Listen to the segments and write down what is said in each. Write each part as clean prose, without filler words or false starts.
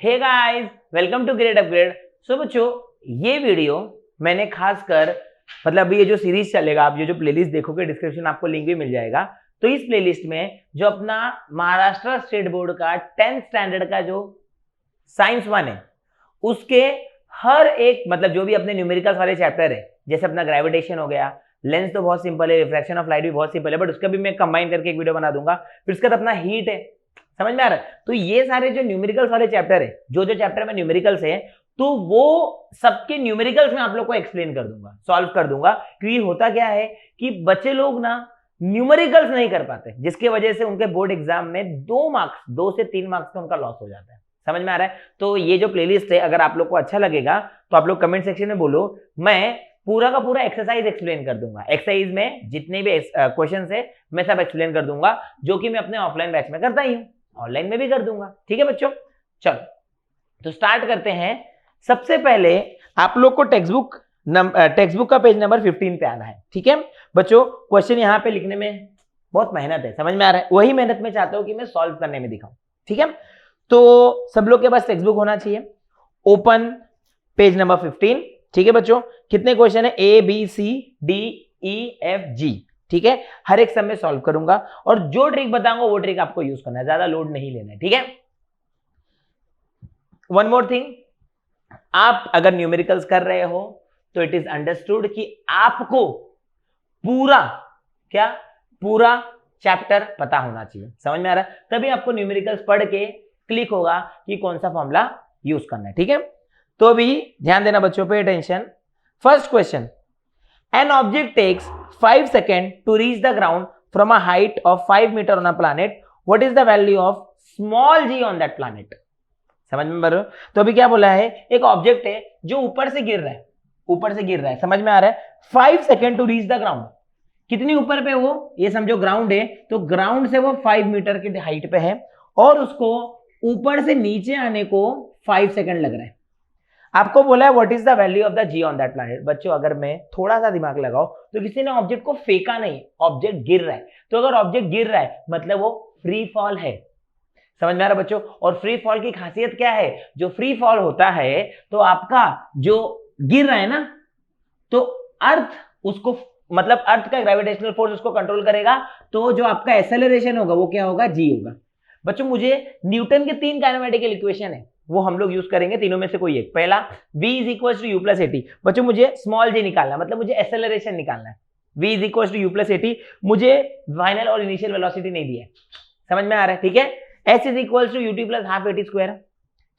Hey guys, welcome to great upgrade. So बच्चों, ये video मैंने खासकर मतलब ये जो सीरीज चलेगा, आप ये जो प्लेलिस्ट देखोगे डिस्क्रिप्शन आपको लिंक भी मिल जाएगा। तो इस प्लेलिस्ट में जो अपना महाराष्ट्र स्टेट बोर्ड का 10th स्टैंडर्ड का जो साइंस 1 है उसके हर एक मतलब जो भी अपने न्यूमेरिकल्स वाले चैप्टर है, जैसे अपना ग्रेविटेशन हो गया, लेंस तो बहुत सिंपल है, रिफ्रैक्शन ऑफ लाइट भी बहुत सिंपल है, बट उसका भी मैं कंबाइन करके एक वीडियो बना दूंगा। फिर उसके बाद अपना हीट है, समझ में आ रहा है। तो ये सारे जो न्यूमेरिकल्स वाले चैप्टर है, जो चैप्टर में न्यूमेरिकल्स है, तो वो सबके न्यूमेरिकल्स में आप लोग को एक्सप्लेन कर दूंगा, सॉल्व कर दूंगा। क्योंकि होता क्या है कि बच्चे लोग ना न्यूमेरिकल्स नहीं कर पाते, जिसके वजह से उनके बोर्ड एग्जाम में 2 से 3 मार्क्स का उनका लॉस हो जाता है। समझ में आ रहा है। तो ये जो प्लेलिस्ट है, अगर आप लोग को अच्छा लगेगा तो आप लोग कमेंट सेक्शन में बोलो, मैं पूरा का पूरा एक्सरसाइज एक्सप्लेन कर दूंगा। एक्सरसाइज में जितने भी क्वेश्चंस है मैं सब एक्सप्लेन कर दूंगा, जो कि मैं अपने ऑफलाइन बैच में करता ही हूं, ऑनलाइन में भी कर दूंगा। ठीक है बच्चों, चलो तो स्टार्ट करते हैं। सबसे पहले आप लोग को टेक्स्ट बुक का पेज नंबर 15 पे आना है। ठीक है बच्चों, क्वेश्चन यहाँ पे लिखने में बहुत मेहनत है, समझ में आ रहा है। वही मेहनत में चाहता हूं कि मैं सॉल्व करने में दिखाऊं। ठीक है, तो सब लोग के पास टेक्स्ट बुक होना चाहिए। Open page number 15। ठीक है बच्चों, कितने क्वेश्चन है? A B C D E F G। ठीक है, हर एक सब में सॉल्व करूंगा और जो ट्रिक बताऊंगा वो ट्रिक आपको यूज करना है, ज्यादा लोड नहीं लेना है। ठीक है, वन मोर थिंग, आप अगर न्यूमेरिकल्स कर रहे हो तो इट इज अंडरस्टूड कि आपको पूरा चैप्टर पता होना चाहिए। समझ में आ रहा है, तभी आपको न्यूमेरिकल्स पढ़ के क्लिक होगा कि कौन सा फॉर्मूला यूज करना है। ठीक है, तो अभी ध्यान देना बच्चों, pay attention. First question, an object takes 5 second to reach the ground from a height of 5 metre on a planet, what is the value of small g on that planet? समझ में बरो? तो अभी क्या बोला है, एक ऑब्जेक्ट है जो ऊपर से गिर रहा है, समझ में आ रहा है। 5 second to reach the ground, कितनी ऊपर पे वो, ये समझो ग्राउंड है, तो ग्राउंड से वो 5 मीटर की हाइट पे है और उसको ऊपर से नीचे आने को 5 सेकेंड लग रहा है। आपको बोला है what is the value of the g on that planet. बच्चों अगर मैं थोड़ा सा दिमाग लगाओ तो किसी ने ऑब्जेक्ट को फेंका नहीं, ऑब्जेक्ट गिर रहा है। तो अगर ऑब्जेक्ट गिर रहा है मतलब वो फ्री फॉल है। समझ में आ रहा है बच्चों? और फ्री फॉल की खासियत क्या है? जो फ्री फॉल होता है तो आपका जो गिर रहा है ना, तो अर्थ उसको मतलब अर्थ का ग्रेविटेशनल फोर्स उसको कंट्रोल करेगा, तो जो आपका एक्सेलरेशन होगा वो क्या होगा? जी होगा। बच्चों मुझे न्यूटन के 3 काइनेमेटिकल इक्वेशन है, वो हम लोग यूज करेंगे, तीनों में से कोई एक। पहला v is equal to u plus a t. बच्चों मुझे स्मॉल जी निकालना है, मतलब मुझे एक्सेलरेशन निकालना है। v is equal to u plus a t, मुझे फाइनल और इनिशियल वेलोसिटी नहीं दी है। समझ में आ रहा है? ठीक है, s is equal to u t plus half a t square,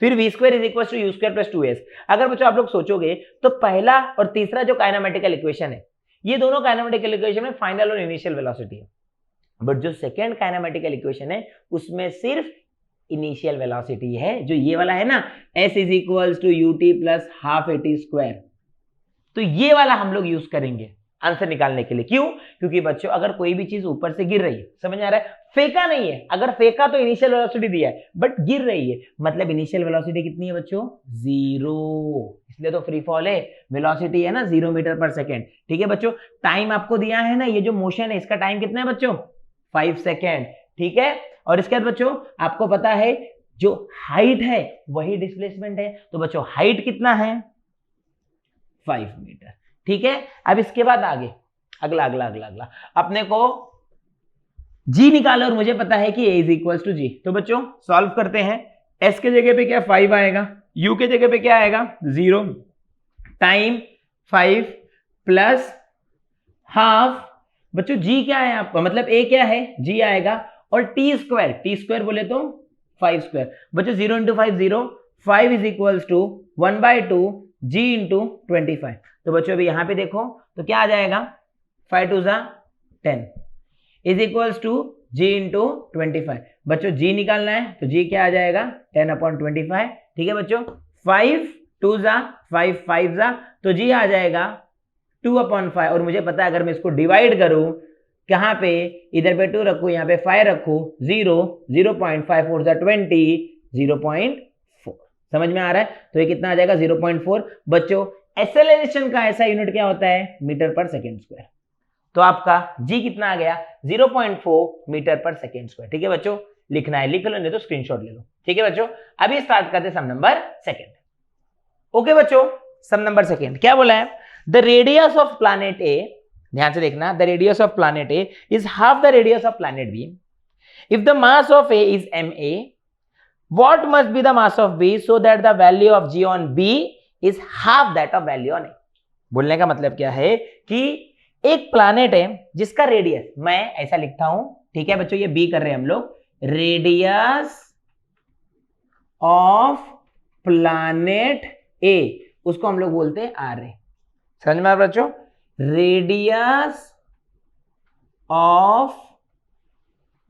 फिर v square is equal to you square plus 2s। अगर बच्चों आप लोग सोचोगे तो पहला और तीसरा जो काइनेमेटिकल इक्वेशन है, ये दोनों काइनेमेटिकल इक्वेशन में फाइनल और इनिशियल वेलोसिटी है, बट जो सेकेंड काइनेमेटिकल इक्वेशन है उसमें सिर्फ इनिशियल वेलोसिटी है, जो ये वाला है ना, s is equal to u t plus half a t square. तो ये वाला हम लोग यूज करेंगे आंसर निकालने के लिए। क्यों? क्योंकि बच्चों अगर कोई भी चीज ऊपर से गिर रही है, समझ आ रहा है, फेंका नहीं है, अगर फेंका तो इनिशियल वेलोसिटी दिया है, बट गिर रही है मतलब इनिशियल वेलोसिटी कितनी है बच्चों? 0, इसलिए तो फ्री फॉल है। वेलोसिटी है ना 0 मीटर पर सेकेंड। ठीक है बच्चों, टाइम आपको दिया है ना, ये जो मोशन है इसका टाइम कितना है बच्चों? 5 सेकेंड। ठीक है, और इसके बाद बच्चों आपको पता है जो हाइट है वही डिस्प्लेसमेंट है, तो बच्चों हाइट कितना है? 5 मीटर। ठीक है, अब इसके बाद आगे अगला अपने को g निकालो, और मुझे पता है कि a is equal to g। तो बच्चों सॉल्व करते हैं। s के जगह पे क्या 5 आएगा, u के जगह पे क्या आएगा? 0, टाइम 5 प्लस हाफ। बच्चों g क्या है आपका, मतलब a क्या है? g आएगा, और टी स्क्वायर बोले तो 5 स्क्वायर। बच्चों 0 into 5 0, 5 is equal to 1/2 g into 25। तो बच्चों अभी यहां पे देखो तो क्या आ जाएगा? 5 2 ज़ा 10 is equal to g into 25। बच्चों g निकालना है तो g क्या आ जाएगा? 10/25। ठीक है बच्चों, 5 2 ज़ा 5 5 ज़ा, तो g आ जाएगा 2/5। और मुझे पता है अगर मैं इसको डिवाइड करूं, कहां पे, इधर पे 2 रखू, यहाँ पे 5 रखू, 0 0.5 4 ज़ा 20 0.4। समझ में आ रहा है? तो ये कितना आ जाएगा? 0.4। बच्चों एक्सेलरेशन का ऐसा यूनिट क्या होता है? Metre per second square. तो आपका g कितना आ गया? 0.4 मीटर पर सेकेंड स्क्वायर। ठीक है बच्चों, लिखना है लिख लो, नहीं तो स्क्रीनशॉट ले लो। ठीक है बच्चों, अभी स्टार्ट करते सम नंबर सेकंड। ओके बच्चों, सम नंबर सेकंड क्या बोला है, the radius of planet A, ध्यान से देखना, the radius of planet A is half the radius of planet B. If the mass of A is ma, what must be the mass of b so that the value of g on b is half that of value on a। बोलने का मतलब क्या है कि एक planet है जिसका radius, मैं ऐसा लिखता हूं, ठीक है बच्चों, ये b कर रहे हैं हम लोग, रेडियस ऑफ प्लैनेट ए, उसको हम लोग बोलते हैं आर ए। समझ में आ रहा बच्चों, रेडियस ऑफ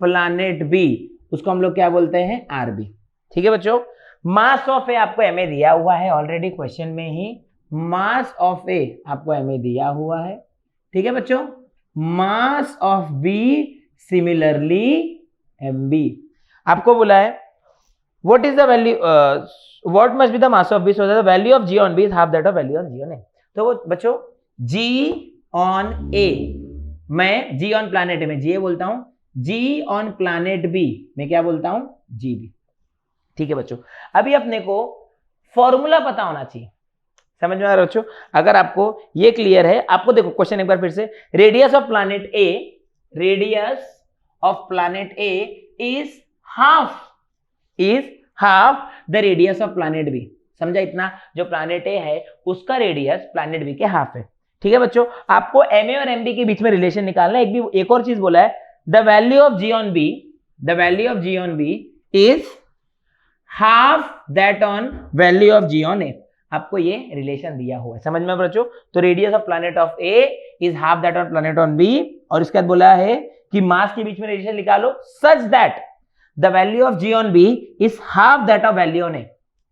प्लैनेट बी, उसको हम लोग क्या बोलते हैं, आर बी। ठीक है बच्चों, मास ऑफ ए आपको एमए दिया हुआ है ऑलरेडी क्वेश्चन में ही, मास ऑफ ए आपको एमए दिया हुआ है। ठीक है बच्चों, mass of B similarly M B. आपको बोला है what is the value, what must be the mass of B so that the value of G on B is half that of value on G on A. तो वो बच्चों जी on ए, मैं जी on planet ए में जी ए बोलता हूं, जी on planet B मैं क्या बोलता हूं, जी बी। ठीक है बच्चों, अभी अपने को फॉर्मूला पता होना चाहिए। समझ में आ रहा है बच्चों, अगर आपको ये क्लियर है, आपको देखो क्वेश्चन एक बार फिर से, radius of planet A, radius of planet A is half the radius of planet B. समझा इतना, जो प्लैनेट ए है उसका रेडियस प्लैनेट बी के हाफ है। ठीक है बच्चों, आपको एमए और एमबी के बीच में रिलेशन निकालना है। एक और चीज बोला है, the value of G on B, the value of G on B is half that on value of G on A. आपको ये रिलेशन दिया हुआ है, समझ में बच्चों। तो radius of planet of A is half that on planet on B, और इसके बाद बोला है कि मास के बीच में रिलेशन निकालो such that the value of G on B is half that of value on A.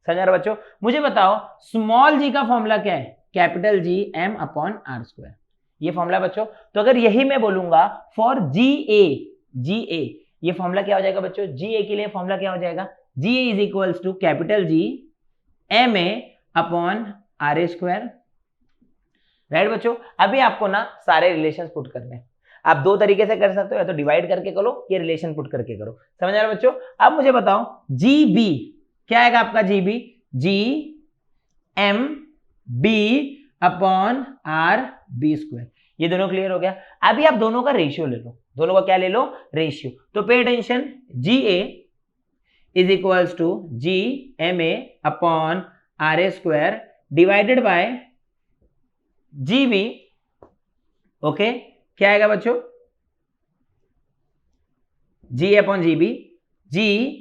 समझ रहे बच्चों, मुझे बताओ स्मॉल जी का फॉर्मूला क्या है, capital G M upon R square, ये फॉर्मूला बच्चों। तो अगर यही मैं बोलूंगा फॉर जी ए, ये फॉर्मूला क्या हो जाएगा बच्चों, जी ए के लिए फॉर्मूला क्या हो जाएगा, G A is equals to capital G M A upon R A square. Right बच्चों, अभी आपको ना सारे रिलेशन पुट करने हैं। आप दो तरीके से कर सकते हो, या तो डिवाइड करके करो, ये रिलेशन पुट करके करो। समझ आ रहा है बच्चों। अब मुझे बताओ जी बी क्या आएगा आपका, G B, G M B upon R B square. ये दोनों क्लियर हो गया। अभी आप दोनों का रेशियो ले लो, दोनों का क्या ले लो, रेशियो। तो pay attention, G A is equals to G M A upon R A square divided by G B. Okay, क्या आएगा बच्चों, G upon G B, G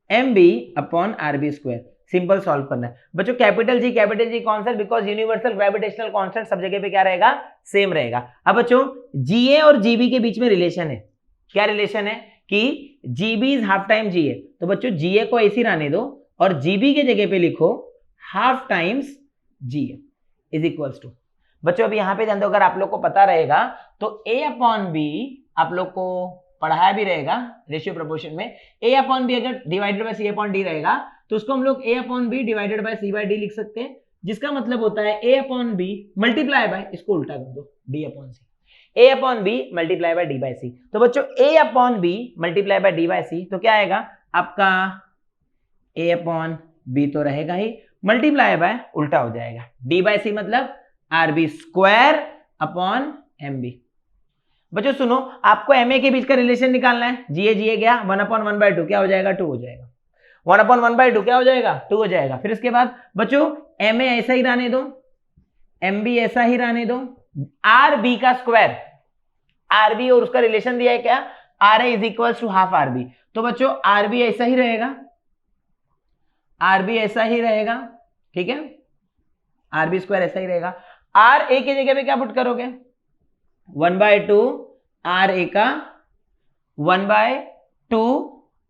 M B upon R B square. Simple solve करना है बच्चों। Capital G कौन सा, because universal gravitational constant सब जगह पे क्या रहेगा, सेम रहेगा। अब बच्चों जीए और जीबी के बीच में रिलेशन है, क्या रिलेशन है कि जीबी इज हाफ टाइम जीए। तो बच्चों जीए को ऐसी रहने दो और जीबी के जगह पे लिखो half times G A is equals to. बच्चों अभी यहां पे ध्यान दो, अगर आप लोग को पता रहेगा तो ए अपॉन बी आप लोग को पढ़ाया भी रहेगा रेशियो प्रोपोर्शन में। ए अपॉन बी अगर divided by C upon D रहेगा तो उसको हम लोग A upon B divided by C by D लिख सकते हैं, जिसका मतलब होता है A upon B multiply by, इसको उल्टा कर दो, D upon C, A upon B multiply by D by C. तो बच्चों A upon B multiply by D by C, तो क्या आएगा आपका ए अपॉन बी तो रहेगा ही, मल्टीप्लाई बाय उल्टा हो जाएगा डी बाय सी, मतलब R B square upon M B. बच्चों सुनो, आपको एम ए के बीच का रिलेशन निकालना है। जीए गया, 1/1/2 क्या हो जाएगा, 2 हो जाएगा। 1/1/2 क्या हो जाएगा, 2 हो जाएगा। फिर इसके बाद बच्चों एम ए ऐसा ही रहने दो, एम बी ऐसा ही रहने दो, आर बी का स्क्वायर, आर बी और उसका रिलेशन दिया है क्या, R A is equal to half R B. तो बच्चों आर बी ऐसा ही रहेगा, आर बी ऐसा ही रहेगा, ठीक है, आर बी स्क्वायर ऐसा ही रहेगा। आर ए की जगह पे क्या पुट करोगे, 1/2 आर ए का 1/2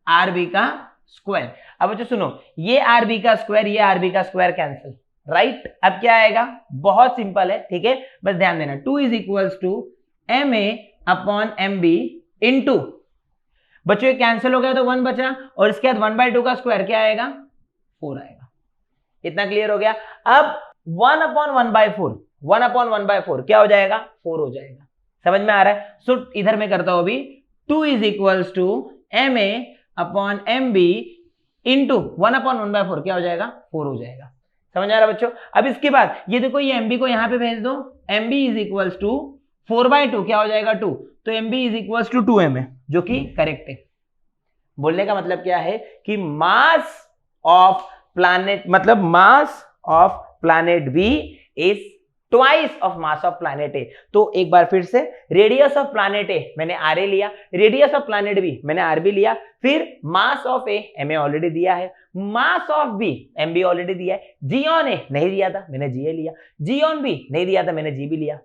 आर बी का स्क्वायर। अब बच्चों सुनो, ये आर बी का स्क्वायर, ये आर बी का स्क्वायर कैंसिल, राइट। अब क्या आएगा, बहुत सिंपल है, ठीक है, बस ध्यान देना, 2 is equals to M A upon M B into, बच्चों ये कैंसिल हो गया तो 1 बचा, और इसके बाद 1/2 का स्क्वायर क्या आएगा, 4 आएगा। इतना क्लियर हो गया। अब 1/1/4, 1/1/4 क्या हो जाएगा, 4 हो जाएगा। समझ में आ रहा है। सो इधर में करता हूं अभी, 2 is equals to M A upon M B into 1/1/4 क्या हो जाएगा 4 हो जाएगा। समझ आ रहा बच्चों। अब इसके बाद ये देखो ये एमबी को यहां पे भेज दो, M B is equals to 4/2 क्या हो जाएगा 2, तो M B is equals to 2 M जो कि करेक्ट है। बोलने का मतलब क्या है कि मास ऑफ प्लैनेट मतलब mass of planet B is twice of mass of planet A. तो एक बार फिर से रेडियस ऑफ प्लैनेट ए मैंने आर ए लिया, रेडियस ऑफ प्लैनेट बी मैंने आर बी लिया, फिर mass of A M A already दिया है, mass of B M B already दिया है, जी ऑन ए नहीं दिया था मैंने जी ए लिया, जी ऑन बी नहीं दिया था मैंने जी बी लिया।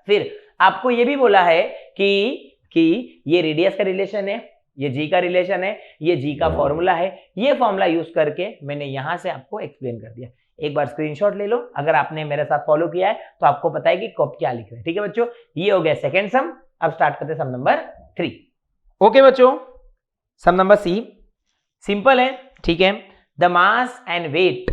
फिर आपको ये भी बोला है कि ये रेडियस का रिलेशन है, ये जी का रिलेशन है, ये जी का फॉर्मूला है, ये फॉर्मूला यूज करके मैंने यहां से आपको एक्सप्लेन कर दिया। एक बार स्क्रीनशॉट ले लो, अगर आपने मेरे साथ फॉलो किया है तो आपको पता है कि कब क्या लिख रहे हैं। ठीक है बच्चों, ये हो गया सेकंड सम। अब स्टार्ट करते हैं सम नंबर 3। ओके बच्चों, सम नंबर सी सिंपल है, ठीक है। The mass and weight.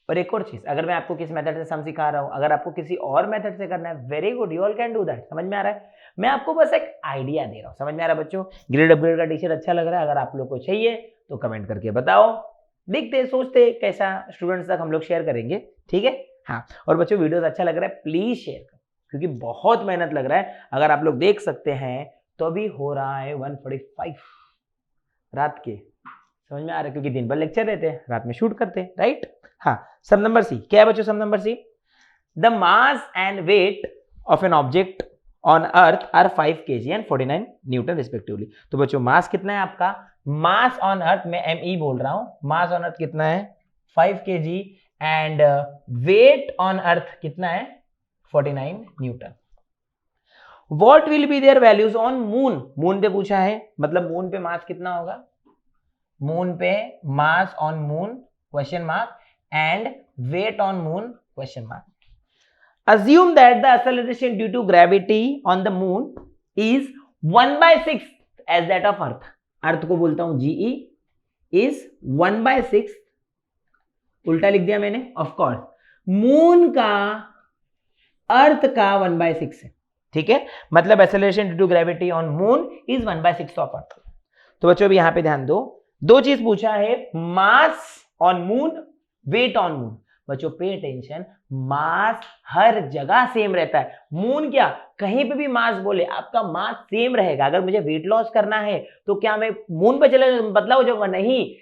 और एक और चीज, अगर मैं आपको किस मेथड से सम सिखा रहा हूं, अगर आपको किसी और मेथड से करना है, very good, you all can do that. समझ में आ रहा है, मैं आपको बस एक आइडिया दे रहा हूं। समझ में आ रहा है बच्चों, ग्रेड अपग्रेड का टी शर्ट अच्छा लग रहा है, अगर आप लोग को चाहिए तो कमेंट करके बताओ, देखते सोचते कैसा स्टूडेंट्स तक हम लोग शेयर करेंगे। ठीक है, हाँ। और बच्चों वीडियोस अच्छा लग रहा है प्लीज शेयर करो, क्योंकि बहुत मेहनत लग रहा है। अगर आप लोग देख सकते हैं तो अभी हो रहा है 1:45 रात के। समझ में आ रहा है, क्योंकि दिन भर लेक्चर रहते हैं, रात में शूट करते हैं, राइट। हाँ, सम नंबर सी क्या है बच्चों, some number C, the mass and weight of an object on earth are 5 kg and 49 newton respectively. तो बच्चों मास कितना है आपका, मास ऑन अर्थ में एमई बोल रहा हूं, मास ऑन अर्थ कितना है 5 kg and weight on earth कितना है 49 newton. What will be their values on moon, moon पे पूछा है, मतलब मून पे मास कितना होगा, मून पे mass on moon question mark and weight on moon question mark. Assume that the acceleration due to gravity on the moon is 1/6 as that of Earth. अर्थ को बोलता हूं GE is 1/6, उल्टा लिख दिया मैंने, ऑफ कोर्स मून का अर्थ का 1/6 है। ठीक है, मतलब acceleration due to gravity on moon is 1/6 of Earth। तो बच्चों अभी यहां पे ध्यान दो, दो चीज पूछा है, mass on moon, weight on moon. बच्चों पे अटेंशन, मास हर जगह सेम रहता है, मून क्या कहीं पे भी मास बोले आपका मास सेम रहेगा। अगर मुझे वेट लॉस करना है तो क्या मैं मून पे चले बदला हो जाऊंगा, नहीं,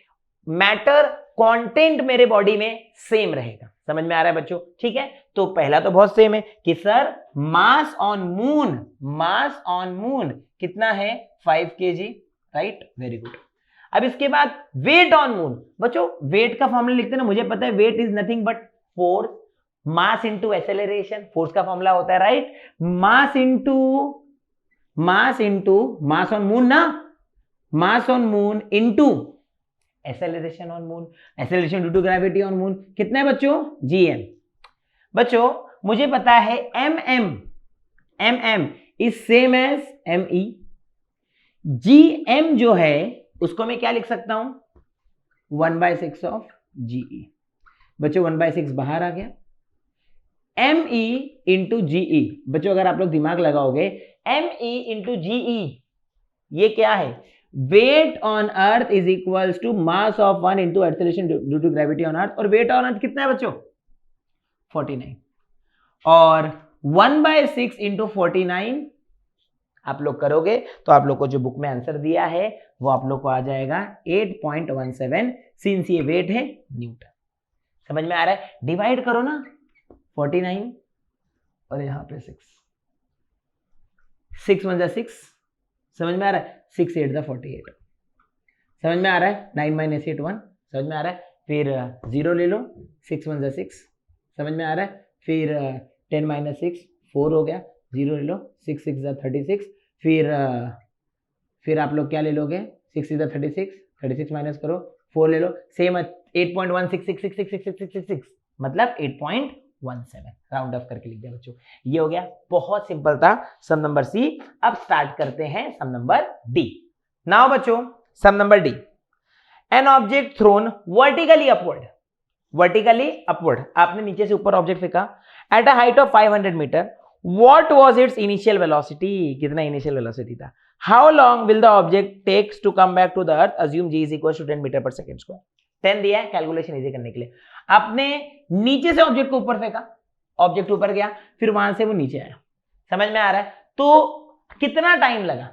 मैटर कंटेंट मेरे बॉडी में सेम रहेगा। समझ में आ रहा है बच्चों, ठीक है। तो पहला तो बहुत सेम है कि sir mass on moon, mass on moon कितना है 5 kg, राइट, वेरी गुड। अब इसके बाद वेट ऑन मून, बच्चों वेट का फॉर्मूला लिखते हैं ना, मुझे पता है weight is nothing but force, mass into acceleration, force का फॉर्मूला होता है, राइट, मास ऑन मून ना, mass on moon into acceleration on moon, acceleration due to gravity on moon कितना है बच्चों gm। बच्चों मुझे पता है mm is same as me, gm जो है उसको मैं क्या लिख सकता हूं 1/6 ऑफ GE। बच्चों 1/6 बाहर आ गया, ME इंटू GE। बच्चों अगर आप लोग दिमाग लगाओगे ME इंटू GE ये क्या है, weight on earth is equals to mass of 1 into acceleration due to gravity on earth. और वेट ऑन अर्थ कितना है बच्चों 49, और 1/6 इंटू 49 आप लोग करोगे तो आप लोग को जो बुक में आंसर दिया है वो आप लोग को आ जाएगा 8.17, सिंस ये वेट है न्यूटन। समझ में आ रहा है, डिवाइड करो ना 49 और यहाँ पे 6 1 जा 6, समझ में आ रहा है, 6 8 जा 48, समझ में आ रहा है, 9 - 8 1, समझ में आ रहा है, फिर 0 ले लो, 6 1 जा 6, समझ में आ रहा है, फिर 10 - 6 4 हो गया, 0 ले लो, 6 6 जा 36, फिर आप लोग क्या ले लोगे, 6 6 जा 36, 36 माइनस करो, 4 ले लो, सेम 8.16666666 मतलब 8.17, राउंड ऑफ करके लिख दिया बच्चों। ये हो गया, बहुत सिंपल था सम नंबर सी। अब स्टार्ट करते हैं सम नंबर डी। नाउ बच्चों some number D, an object thrown vertically upward, vertically upward, आपने नीचे से ऊपर ऑब्जेक्ट फेंका at a height of 500 metre, what was its initial velocity, कितना इनिशियल वेलोसिटी था, how long will the object takes to come back to the earth, assume G is equal to 10 metre per second square. 10 दिया है calculation easy करने के लिए। आपने नीचे से ऑब्जेक्ट को ऊपर फेंका, ऑब्जेक्ट ऊपर गया, फिर वहां से वो नीचे आया, समझ में आ रहा है? तो कितना टाइम लगा,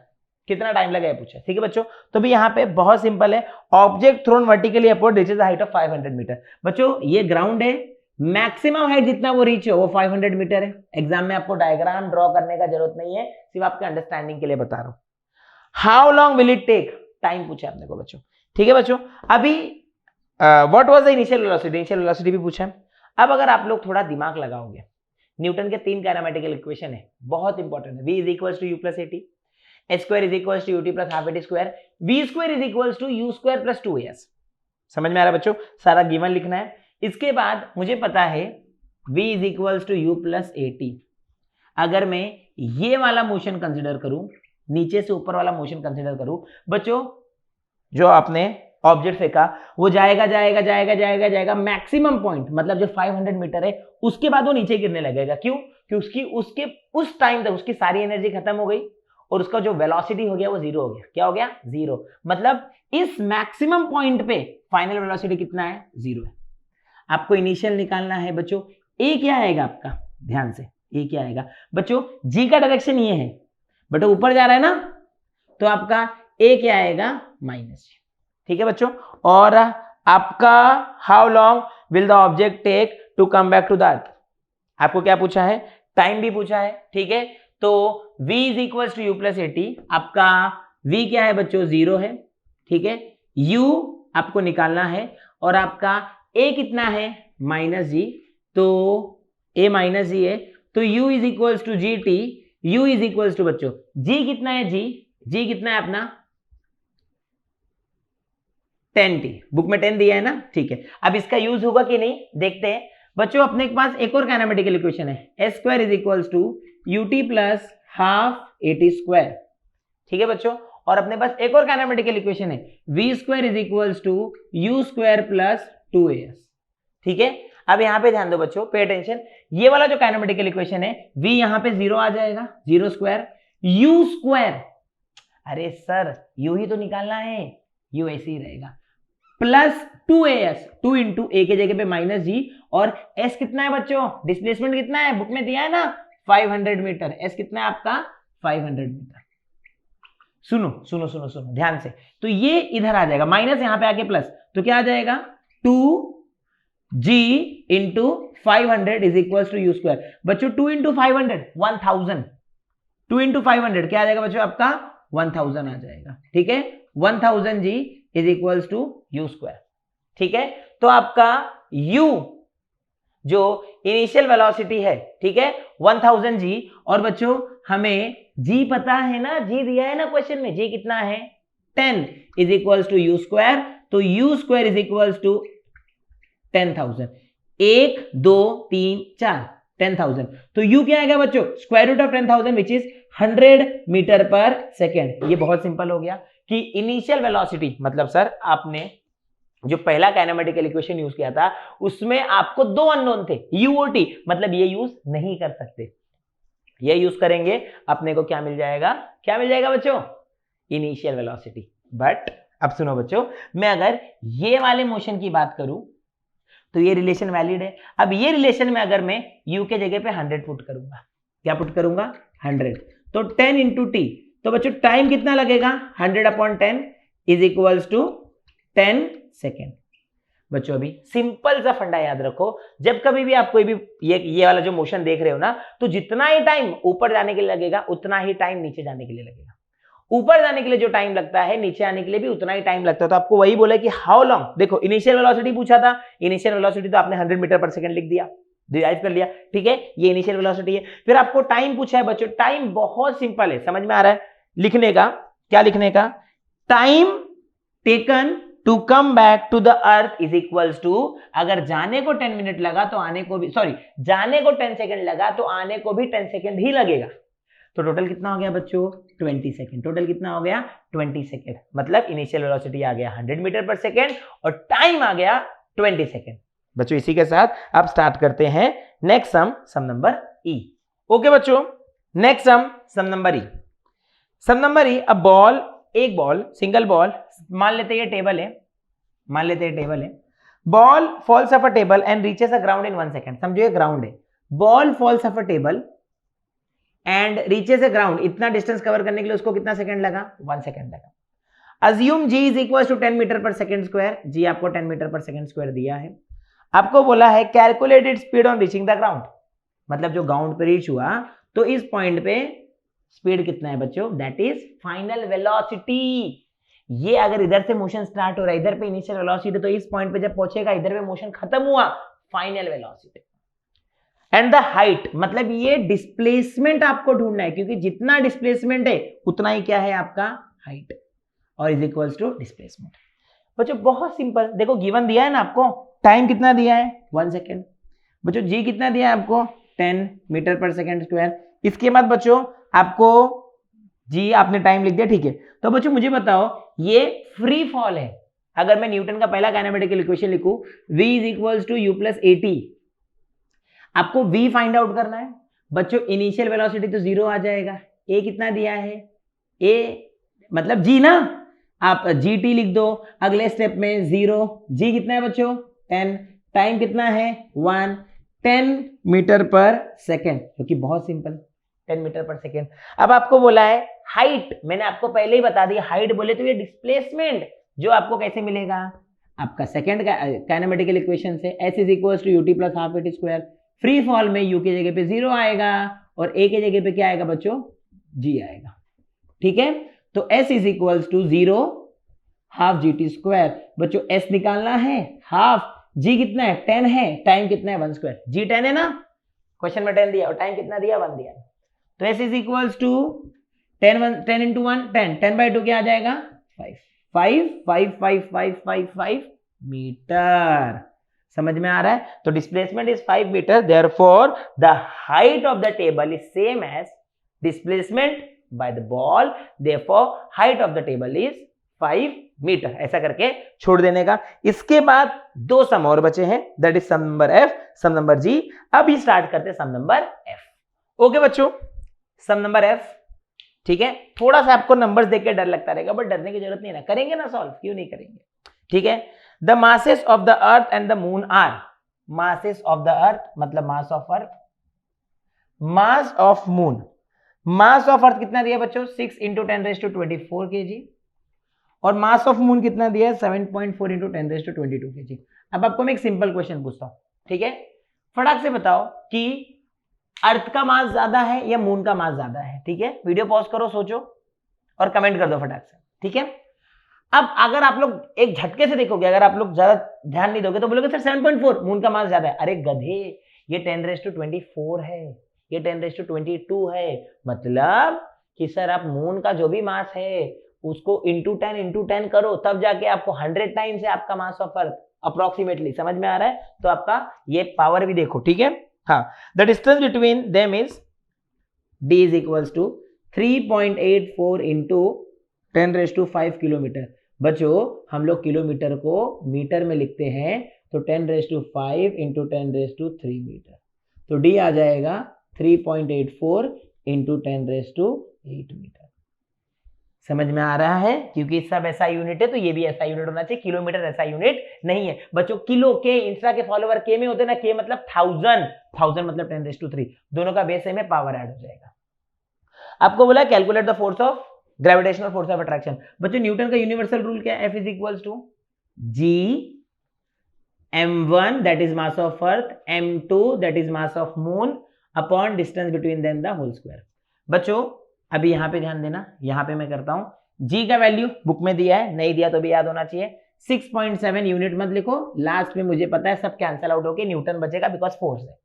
कितना टाइम लगा ये पूछा, ठीक है बच्चों। तो भी यहाँ पे बहुत सिंपल है, object thrown vertically upward reaches the height of 500 metre. बच्चों ये ग्राउंड है, मैक्सिमम हाइट जितना वो रीच हो वो 500 मीटर है। एग्जाम में आपको डायग्राम ड्रॉ करने का जरूरत नहीं है, सिर्फ आपके अंडरस्टैंडिंग के लिए बता रहा हूं। How long will it take, time पूछा आपने को बच्चों, ठीक है बच्चों। अभी what was the initial velocity, initial velocity भी पूछा है। अब अगर आप लोग थोड़ा दिमाग लगाओगे, न्यूटन के 3 काइनेमेटिकल इक्वेशन है, बहुत इंपॉर्टेंट है। v is equals to u plus at, h square is equals to ut plus half at square, v square is equals to u square plus 2as। समझ में आ रहा है बच्चों? सारा गिवन लिखना है। इसके बाद मुझे पता है v is equals to u plus at। अगर मैं ये वाला मोशन कंसिडर करूं, नीचे से ऊपर वाला मोशन कंसिडर करूं बच्चों, जो आपने ऑब्जेक्ट फेंका वो जाएगा जाएगा जाएगा जाएगा जाएगा मैक्सिमम पॉइंट, मतलब जो 500 मीटर है उसके बाद वो नीचे गिरने लगेगा। क्यों? क्योंकि उसके उस टाइम तक उसकी सारी एनर्जी खत्म हो गई और उसका जो वेलोसिटी हो गया वो जीरो हो गया। क्या हो गया? जीरो। मतलब इस मैक्सिमम पॉइंट पे फाइनल वेलोसिटी कितना है? जीरो है। आपको इनिशियल निकालना है बच्चों। ए क्या आएगा आपका? ध्यान से, ए क्या आएगा बच्चों? जी का डायरेक्शन ये है, बट ऊपर जा रहा है ना, तो आपका ए क्या आएगा? Minus g. ठीक है बच्चों। और आपका how long will the object take to come back to the earth, आपको क्या पूछा है? टाइम भी पूछा है, ठीक है। तो v is equal to u plus a t, आपका v क्या है बच्चों? जीरो है, ठीक है। u आपको निकालना है और आपका a कितना है? Minus g. तो a माइनस जी है, तो u is equal to g t. u is equal to बच्चों g कितना है? g कितना है अपना? 10t। बुक में 10 दिया है ना, ठीक है। अब इसका यूज होगा कि नहीं देखते हैं बच्चों। अपने के पास एक और काइनेमेटिकल इक्वेशन है, s square is equals to u t plus half a t square, ठीक है बच्चों। और अपने पास एक और काइनेमेटिकल इक्वेशन है, v square is equals to you square plus 2as, ठीक है। अब यहां पे ध्यान दो बच्चों, पे अटेंशन। ये वाला जो काइनेमेटिकल इक्वेशन है, v यहां पे जीरो आ जाएगा, जीरो स्क्वायर, u स्क्वायर, अरे सर u ही तो निकालना है, u ऐसे ही रहेगा, प्लस 2as, 2 इंटू ए के जगह पे माइनस जी, और s कितना है बच्चों? डिस्प्लेसमेंट कितना है? बुक में दिया है ना 500 मीटर। s कितना है आपका? 500 मीटर। सुनो सुनो सुनो सुनो ध्यान से, तो ये इधर आ जाएगा माइनस, यहां पे आके प्लस, तो क्या आ जाएगा? 2g into 500 is equal to you square. बच्चों 2 इंटू 500 1000, 2 इंटू 500 क्या आ जाएगा बच्चों? आपका 1000 आ जाएगा, ठीक है। 1000 G is equals to you square, ठीक है। तो आपका u जो इनिशियल वेलोसिटी है, ठीक है, 1000 जी, और बच्चों हमें g पता है ना, g दिया है ना क्वेश्चन में, g कितना है? 10 is equals to you square, तो U square is equals to 10,000, 1 2 3 4 10,000। तो u क्या आएगा बच्चों? Square root of 10,000 which is 100 metre per second. ये बहुत सिंपल हो गया कि इनिशियल वेलोसिटी, मतलब सर आपने जो पहला काइनेमेटिकल इक्वेशन यूज किया था उसमें आपको दो अननोन थे, u और t, मतलब ये यूज नहीं कर सकते। ये यूज करेंगे अपने को क्या मिल जाएगा? क्या मिल जाएगा बच्चों? Initial velocity. बट अब सुनो बच्चों, मैं अगर ये वाले मोशन की बात करूं तो ये रिलेशन वैलिड है। अब ये रिलेशन में अगर मैं u के जगह पे 100 पुट करूंगा, क्या पुट करूंगा? 100, तो 10 इंटू टी, तो बच्चों टाइम कितना लगेगा? 100 upon 10 is equals to 10 second. बच्चों अभी सिंपल सा फंडा याद रखो, जब कभी भी आप कोई भी ये वाला जो मोशन देख रहे हो ना, तो जितना ही टाइम ऊपर जाने के लिए लगेगा उतना ही टाइम नीचे जाने के लिए लगेगा। ऊपर जाने के लिए जो टाइम लगता है नीचे आने के लिए भी उतना ही टाइम लगता है। तो आपको वही बोला कि हाउ लॉन्ग, देखो इनिशियल वेलोसिटी पूछा था, इनिशियल वेलोसिटी तो आपने 100 मीटर पर सेकंड लिख दिया, डिराइव कर लिया, ठीक है, ये इनिशियल वेलोसिटी है। फिर आपको टाइम पूछा है बच्चों, टाइम बहुत सिंपल है, समझ में आ रहा है लिखने का? क्या लिखने का? Time taken to come back to the earth is equals to, अगर जाने को 10 मिनट लगा तो आने को भी, सॉरी जाने को 10 सेकंड लगा तो आने को भी 10 सेकंड ही लगेगा। तो टोटल कितना हो गया बच्चों? 20 सेकंड। टोटल कितना हो गया? 20 सेकंड। मतलब इनिशियल वेलोसिटी आ गया 100 मीटर पर सेकंड और टाइम आ गया 20 सेकंड। बच्चों इसी के साथ अब स्टार्ट करते हैं next sum, sum number E. Okay बच्चों, next sum number E. Sum number E, a ball, एक बॉल, सिंगल बॉल, मान लेते ये टेबल है, मान लेते हैं टेबल है, ball falls off a table and reaches a ground in 1 second. समझो ये ग्राउंड है, ball falls off a table and reaches a ground, इतना डिस्टेंस कवर करने के लिए उसको कितना सेकंड लगा? 1 सेकंड लगा। Assume g is equal to 10 metre per second square, g आपको 10 मीटर पर सेकंड स्क्वायर दिया है। आपको बोला है calculated speed on reaching the ground, मतलब जो ग्राउंड पे रीच हुआ तो इस पॉइंट पे स्पीड कितना है बच्चों? That is final velocity. ये अगर इधर से मोशन स्टार्ट हो रहा है, इधर पे इनिशियल वेलोसिटी, तो इस पॉइंट पे जब पहुंचेगा इधर पे मोशन खत्म हुआ, final velocity. And the height, मतलब ये डिस्प्लेसमेंट आपको ढूंढना है, क्योंकि जितना डिस्प्लेसमेंट है उतना ही क्या है आपका? हाइट, और इज इक्वल्स टू डिस्प्लेसमेंट। बच्चों बहुत सिंपल, देखो गिवन दिया है ना आपको, टाइम कितना दिया है? 1 सेकेंड। बच्चों जी कितना दिया है आपको? 10 मीटर पर सेकेंड स्क्वायर। इसके बाद बच्चों आपको जी आपने टाइम लिख दिया, ठीक है। तो बच्चों मुझे बताओ, ये फ्री फॉल है, अगर मैं न्यूटन का पहला काइनेमेटिकल इक्वेशन लिखूं, v is equals to u plus at, आपको v फाइंड आउट करना है। बच्चों इनिशियल वेलोसिटी तो 0 आ जाएगा, a कितना दिया है? a मतलब g ना, आप gt लिख दो, अगले स्टेप में 0, g कितना है बच्चों? 10, टाइम कितना है? 1, 10 मीटर पर सेकेंड, क्योंकि बहुत सिंपल 10 मीटर पर सेकेंड। अब आपको बोला है हाइट, मैंने आपको पहले ही बता दिया, हाइट बोले तो ये डिस्प्लेसमेंट, जो आपको कैसे मिलेगा? आपका सेकेंड काइनेमेटिकल इक्वेशन से, s is equal to ut plus half at square. Free fall में u की जगह पे 0 आएगा और a की जगह पे क्या आएगा बच्चों? g आएगा, ठीक है। तो s is equal to 0 half gt square. बच्चों s निकालना है, हाफ, g कितना है? 10 है, टाइम कितना है? 1 स्क्वायर, g 10 है ना, क्वेश्चन में 10 दिया और टाइम कितना दिया? 1 दिया। तो s is equal to 10 into 1 10, 10 by 2 क्या आ जाएगा? 5 मीटर। समझ में आ रहा है? तो displacement is 5 metre, therefore the height of the table is same as displacement by the ball, therefore height of the table is 5 metre. ऐसा करके छोड़ देने का। इसके बाद 2 सम और बचे हैं, that is some number F, some number G. अभी स्टार्ट करते हैं सम नंबर एफ। ओके बच्चों, सम नंबर एफ, ठीक है। थोड़ा सा आपको नंबर्स देख के डर लगता रहेगा, बट डरने की जरूरत नहीं है ना, करेंगे ना सॉल्व, क्यों नहीं करेंगे, ठीक है। The masses of the earth and the moon are, masses of the earth मतलब mass of earth, mass of moon, mass of earth कितना दिया बच्चों? 6 इंटू 10⁻24 kg, और मास ऑफ मून कितना दिया है? 7.4 इंटू 10⁻22 kg। अब आपको मैं एक सिंपल क्वेश्चन पूछता हूं, ठीक है, फटाक से बताओ कि अर्थ का मास ज्यादा है या मून का मास ज्यादा है, ठीक है। वीडियो पॉज करो, सोचो और कमेंट कर दो फटाक से, ठीक है। अब अगर आप लोग एक झटके से देखोगे, अगर आप लोग ज्यादा ध्यान नहीं दोगे तो बोलोगे सर 7.4 मून का मास ज्यादा है। अरे गधे, ये 10⁻24 है, ये 10⁻22 है, मतलब कि सर आप मून का जो भी मास है उसको इंटू 10 करो, तब जाके आपको 100 टाइम्स है आपका मास ऑफ अर्थ अप्रोक्सीमेटली। समझ में आ रहा है? तो आपका ये पावर भी देखो, ठीक है। हाँ, the distance between them is d is equals to 3.84 into 10⁵ kilometre. बच्चों हम लोग किलोमीटर को मीटर में लिखते हैं, तो 10⁵ इंटू 10⁵ मीटर, तो d आ जाएगा 3.84 इंटू 10⁸ मीटर। समझ में आ रहा है? क्योंकि सब ऐसा यूनिट है तो ये भी ऐसा यूनिट होना चाहिए, किलोमीटर ऐसा यूनिट नहीं है बच्चों। किलो के, इंस्टा के फॉलोवर के में होते ना, के मतलब 1000 मतलब 10⁻3, दोनों का बेस में पावर ऐड हो जाएगा। आपको बोला calculate the force of gravitational force of attraction. बच्चों न्यूटन का यूनिवर्सल रूल क्या है? F is equals to G m1 that is mass of earth, m2 that is mass of moon upon distance between them the whole square. बच्चों अभी यहां पे ध्यान देना, यहां पे मैं करता हूं, G का वैल्यू बुक में दिया है, नहीं दिया तो भी याद होना चाहिए, 6.7 यूनिट मत लिखो, लास्ट में मुझे पता है सब कैंसिल आउट होके न्यूटन बचेगा बिकॉज फोर्स है,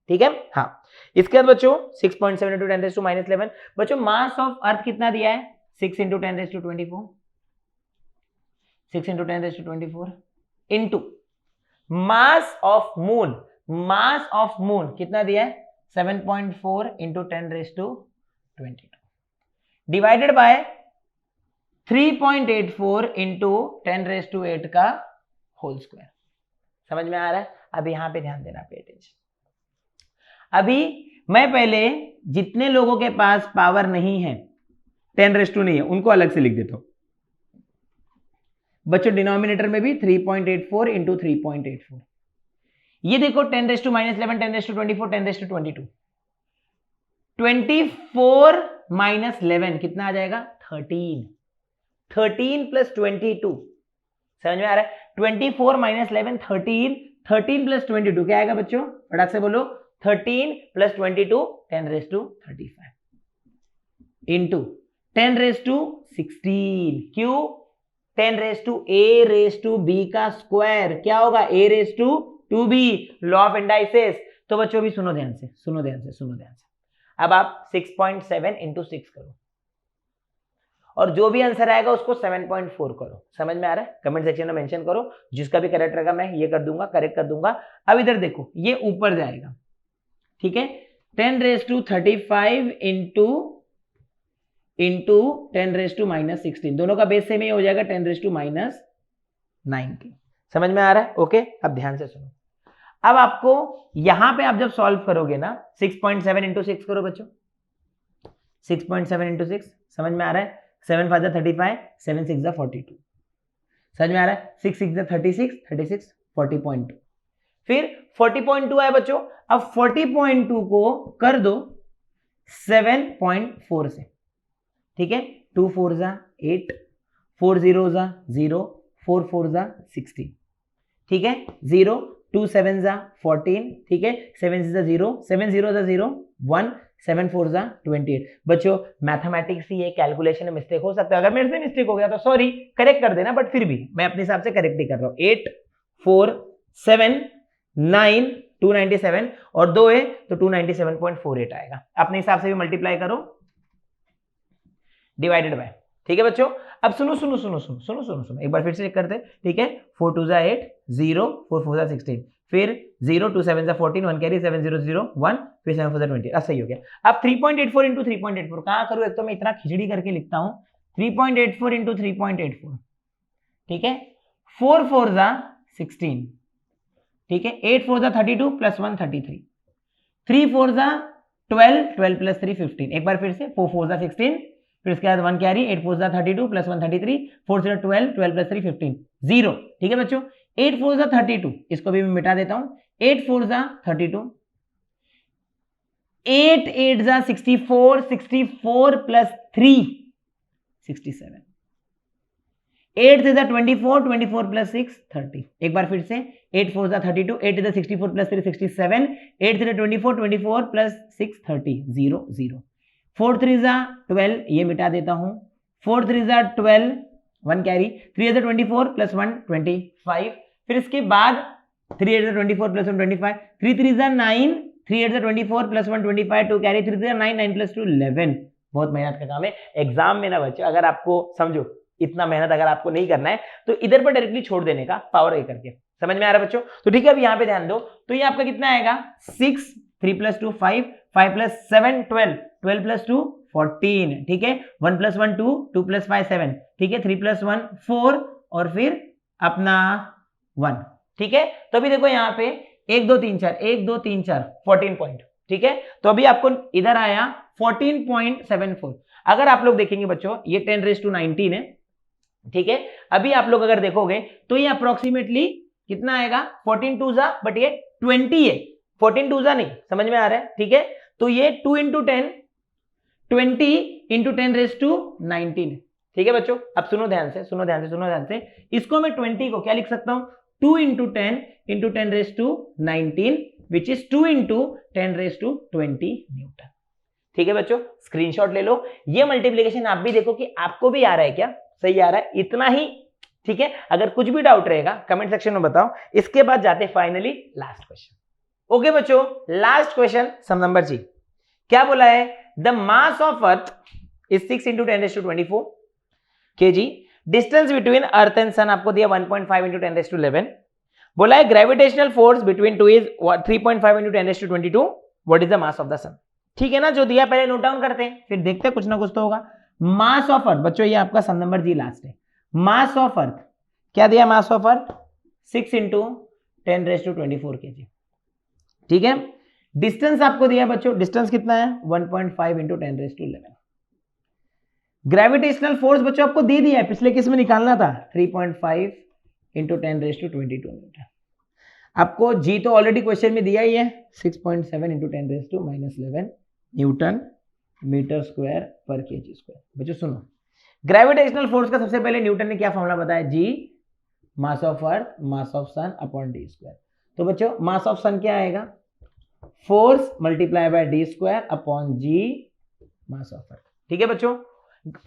ठीक है। हाँ, इसके बाद बच्चों 6.7 इंटू 10⁻⁻11। बच्चों मास ऑफ अर्थ कितना दिया है? 6 into 10⁻24, 6 into 10⁻24 into mass of moon, mass of moon कितना दिया है? 7.4 इंटू 10⁻22 डिवाइडेड बाय 3.84 इंटू 10⁻8 का होल स्क्वायर। समझ में आ रहा है? अब यहां पे ध्यान देना, पे अटेंशन। अभी मैं पहले जितने लोगों के पास पावर नहीं है 10⁻² नहीं है, उनको अलग से लिख देता हूं बच्चों। डिनोमिनेटर में भी 3.84 इंटू 3.84, ये देखो 10⁻11, 10⁻24, 10⁻22, 24 माइनस 11 कितना आ जाएगा 13, 13 प्लस 22, समझ में आ रहा है? 24 माइनस 11 13, 13 प्लस 22 क्या आएगा बच्चों, फटाक से बोलो, 13 प्लस 22 10⁻35 इंटू 10⁻16, क्यों 10⁻a⁻b का स्क्वायर क्या होगा a⁻2b, लॉ ऑफ इंडाइसेस। तो बच्चों भी सुनो ध्यान से, सुनो ध्यान से, सुनो ध्यान से। अब आप 6.7 इंटू 6 करो और जो भी आंसर आएगा उसको 7.4 करो। समझ में आ रहा है? कमेंट सेक्शन में मेंशन करो, जिसका भी करेक्ट रहेगा मैं ये कर दूंगा, करेक्ट कर दूंगा। अब इधर देखो, ये ऊपर जाएगा, ठीक है, 10⁻35 इंटू 10⁻−16, दोनों का बेस सेम ही हो जाएगा 10⁻−19। समझ में आ रहा है? ओके, अब ध्यान से सुनो। अब आपको यहां पे आप जब सॉल्व करोगे ना, 6.7 इंटू 6 करो बच्चों, 6.7 इंटू 6, समझ में आ रहा है? 7 5 35, 7 6 42, समझ में आ रहा है? 6 6 36, 36 40.2, फिर 40.2 आया बच्चों। अब 40.2 को कर दो 7.4 से, ठीक है, 2 4 8, 4 0 0, 4 4 16, ठीक है, 0 2 7 14, ठीक है, 7 0, 7 0 0, 1 7 4 28। बच्चों मैथमेटिक्स ही ये कैलकुलेशन में मिस्टेक हो सकता है, अगर मेरे से मिस्टेक हो गया तो सॉरी, करेक्ट कर देना, बट फिर भी मैं अपने हिसाब से करेक्ट ही कर रहा हूं। 8 4 7 9 297 और 2 है तो 297.48 आएगा। अपने हिसाब से भी मल्टीप्लाई करो डिवाइडेड बाय, ठीक है बच्चों। अब सुनो सुनो सुनो सुनो सुनो सुनो सुनो एक बार फिर से चेक करते हैं, ठीक है। 4 2 8, 0 4 4 16, फिर 0 2 7 14, 1 कैरी, 7 0 0 1, फिर 7 4 20। अब सही हो गया। अब 3.84 इंटू 3.84 कहां करूं, एक तो मैं इतना खिचड़ी करके लिखता हूं, 3.84 इंटू 3.84, ठीक है, 4 4 16, ठीक है, 8 4 32 प्लस 1 33, 3 4 12, 12 प्लस 3 15। एक बार फिर से 4 4 16, फिर उसके बाद 1 कैरी, 8 4 32 प्लस 1 33, 4 0 12, 12 प्लस 3 15, 0, ठीक है बच्चों। 8 4 32, इसको भी मैं मिटा देता हूं, 8 4 32, 8 8 64, 64 प्लस 3 67, 8 3 24, 24 प्लस 6 30। एक बार फिर से 8 4 32, 8 3 64 प्लस 3 67, 8 3 24, 24 प्लस 6 30, 0 0, 4 3 12, ये मिटा देता हूं, 4 3 12, 1 कैरी, 3 24 प्लस 1 25, फिर इसके बाद 3 8 24 प्लस 1 25, 3 3 9, 3 8 24 प्लस 1 25, 2 कैरी, 3 3 9, 9 प्लस 2 11। बहुत मेहनत का काम है एग्जाम में ना बच्चों, अगर आपको समझो इतना मेहनत अगर आपको नहीं करना है तो इधर पर डायरेक्टली छोड़ देने का, पावर ए करके। समझ में आ रहा है बच्चों? तो ठीक है, अब यहाँ पे ध्यान दो, तो ये आपका कितना आएगा 6, 3 प्लस 2 5, 5 प्लस 7 12, 12 प्लस 2 14, ठीक है, 1 प्लस 1 2, 2 प्लस 5 7, ठीक है, 3 प्लस 1 4 और फिर अपना 1, ठीक है। तो अभी देखो यहाँ पे 1 2 3 4, 1 2 3 4 14 पॉइंट, ठीक है। तो अभी आपको इधर आया 14.74। अगर आप लोग देखेंगे बच्चों ये 10⁻19 है, ठीक है। अभी आप लोग अगर देखोगे तो ये अप्रोक्सीमेटली कितना आएगा 14 2 बट ये 20 है, 14 2 नहीं, समझ में आ रहा है, ठीक है। तो ये 2 इंटू 10 20 इंटू 10⁻19, ठीक है बच्चों। अब सुनो ध्यान से, सुनो ध्यान से, सुनो ध्यान से, इसको मैं 20 को क्या लिख सकता हूं 2 into 10 into 10⁻19 which is 2 into 10⁻20 Newton, ठीक है बच्चों। स्क्रीनशॉट ले लो, ये मल्टीप्लीकेशन आप भी देखो कि आपको भी आ रहा है क्या, सही आ रहा है, इतना ही, ठीक है। अगर कुछ भी डाउट रहेगा कमेंट सेक्शन में बताओ, इसके बाद जाते फाइनली लास्ट क्वेश्चन। ओके बच्चों, last question some number G, क्या बोला है, the mass of earth is 6 into 10⁻24 kg, distance between earth and sun आपको दिया 1.5 इंटू 10⁻11, बोला है gravitational force between two is 3.5 into 10⁻22, what is the mass of the sun. ठीक है ना, जो दिया पहले नोट डाउन करते हैं, फिर देखते हैं कुछ ना कुछ तो होगा। मास ऑफ अर्थ बच्चों, ये आपका सम नंबर जी लास्ट है। मास ऑफ अर्थ क्या दिया, मास ऑफ अर्थ 6 इंटू 10⁻24 kg, ठीक है। डिस्टेंस आपको दिया बच्चों, डिस्टेंस कितना है 1.5 इंटू 10⁻11, ग्रेविटेशनल फोर्स बच्चों आपको दे दिया है, पिछले किस में निकालना था, 3.5 इंटू 10⁻22 न्यूटन। आपको जी तो ऑलरेडी क्वेश्चन में दिया ही है, 6.7 इंटू 10⁻11 न्यूटन मीटर स्क्वायर पर केजी स्क्वायर। बच्चों सुनो, ग्रेविटेशनल फोर्स का सबसे पहले न्यूटन ने क्या फॉर्मूला बताया, G mass of earth mass of sun upon D square. तो बच्चों मास ऑफ सन क्या आएगा, force multiply by D square upon G mass of earth. ठीक है बच्चों,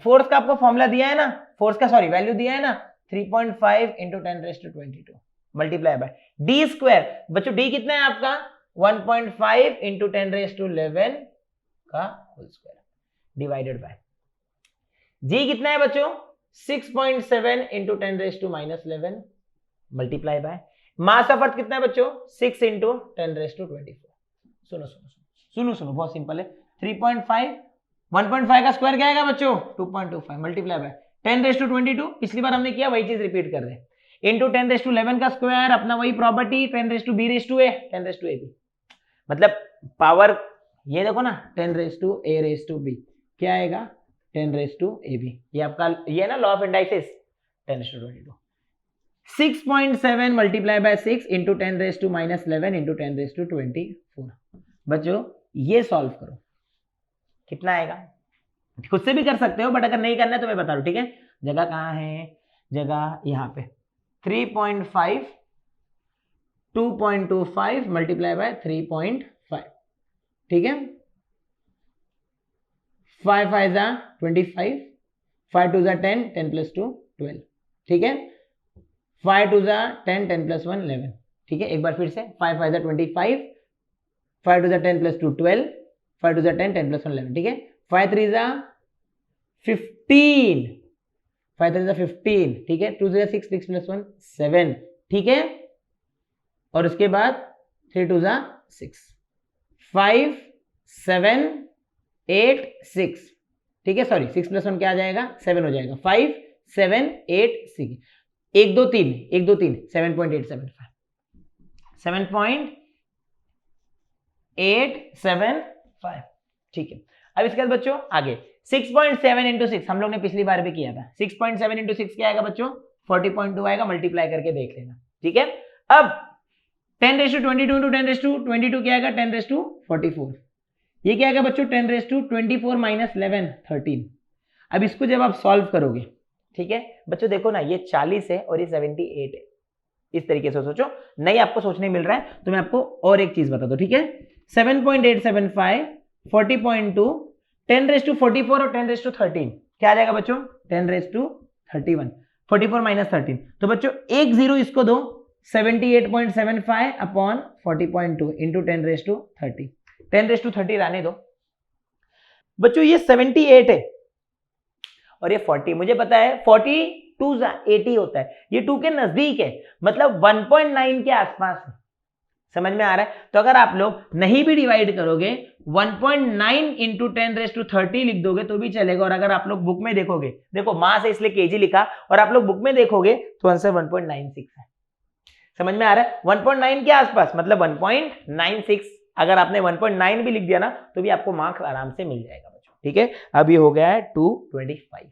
फोर्स का आपको फॉर्मूला दिया है ना, फोर्स का सॉरी वैल्यू दिया है ना, 3.5 into 10⁻22 multiply by D square. बच्चों डी कितना है आपका, 1.5 इंटू 10⁻11 का होल स्क्वायर डिवाइडेड बाय जी कितना है बच्चों, 6.7 into 10⁻11 multiply by mass of earth कितना है बच्चों, 6 इंटू 10⁻24। सुनो सुनो सुनो सुनो, बहुत सिंपल है, 3.5 1.5 का स्क्वायर क्या आएगा बच्चों, 2.25 मल्टीप्लाई बाय 10⁻22, पिछली बार हमने किया वही चीज रिपीट कर रहे हैं, इंटू 10⁻11 का स्क्वायर, अपना वही प्रॉपर्टी 10⁻b⁴ मतलब पावर ये देखो ना 10⁻a⁴b क्या आएगा 10⁻ab, ये आपका ये ना law of indices 10⁻22। 6.7 multiply by 6 into 10⁻11 into 10⁻24। बच्चों ये सॉल्व करो, कितना आएगा, खुद से भी कर सकते हो बट अगर नहीं करना है तो मैं बता दूं, ठीक है। जगह कहाँ है, जगह यहाँ पे 3.5 2.25 मल्टीप्लाई बाय 3.5, ठीक है। 5 5 जा 25, 5 2 जा 10, 10 + 2 12, ठीक है। 5 2 जा 10, 10 + 1 11, ठीक है। एक बार फिर से 5 5 जा 25, 5 2 जा 10 + 2 12, 5 2 जा 10, 10 + 1 11, ठीक है। 5 3 जा 15, 5 3 जा 15, ठीक है। 2 जा 6, 6 + 1 7, ठीक है। और उसके बाद 3 2 जा 6, 5 7 8 6, ठीक है। सॉरी 6 + 1 क्या आ जाएगा 7 हो जाएगा, 5 7 8 6, 1 2 3 1 2 3 7.875 7.875, ठीक है। अब इसके बाद बच्चों आगे 6.7 इंटू 6 हम लोग ने पिछली बार भी किया था, 6.7 इंटू 6 क्या आएगा बच्चों 40.2 आएगा, मल्टीप्लाई करके देख लेना, ठीक है। अब 10⁻22 इंटू 10⁻22 क्या आएगा 10⁻44, ये क्या आएगा बच्चों 10⁻24 - 11 13। अब इसको जब आप सॉल्व करोगे, ठीक है बच्चों, देखो ना ये 40 है और ये 78 है, इस तरीके से सोचो, नहीं आपको सोचने मिल रहा है तो मैं आपको और एक चीज बता दूं, ठीक है। 7.875 40.2 10⁻44 और 10⁻13 क्या आ जाएगा बच्चों 10⁻31, 44 - 13। तो बच्चों एक जीरो इसको दो, 78.75 अपॉन 40.2 इंटू 10⁻30, 10⁻30 आने दो बच्चों, ये 78 है और ये 40, मुझे पता है 42 80 होता है, ये 2 के नजदीक है, मतलब 1.9 के आसपास है, समझ में आ रहा है। तो अगर आप लोग नहीं भी डिवाइड करोगे 1.9 इंटू 10⁻30 लिख दोगे तो भी चलेगा, और अगर आप लोग बुक में देखोगे, देखो मास है इसलिए केजी लिखा, और आप लोग बुक में देखोगे तो आंसर 1.96 है, समझ में आ रहा है। 1.9 के आसपास मतलब 1.96, अगर आपने 1.9 भी लिख दिया ना तो भी आपको मार्क्स आराम से मिल जाएगा बच्चों, ठीक है। अब ये हो गया है 225,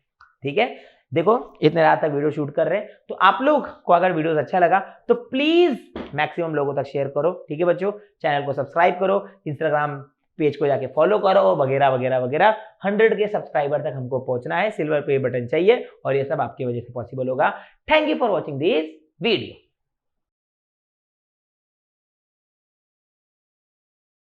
ठीक है। देखो इतने रात तक वीडियो शूट कर रहे हैं, तो आप लोग को अगर वीडियो अच्छा लगा तो प्लीज मैक्सिमम लोगों तक शेयर करो, ठीक है बच्चों। चैनल को सब्सक्राइब करो, इंस्टाग्राम पेज को जाके फॉलो करो, वगैरह वगैरह वगैरह। 100 के सब्सक्राइबर तक हमको पहुंचना है, सिल्वर पे बटन चाहिए और ये सब आपकी वजह से पॉसिबल होगा। Thank you for watching this video.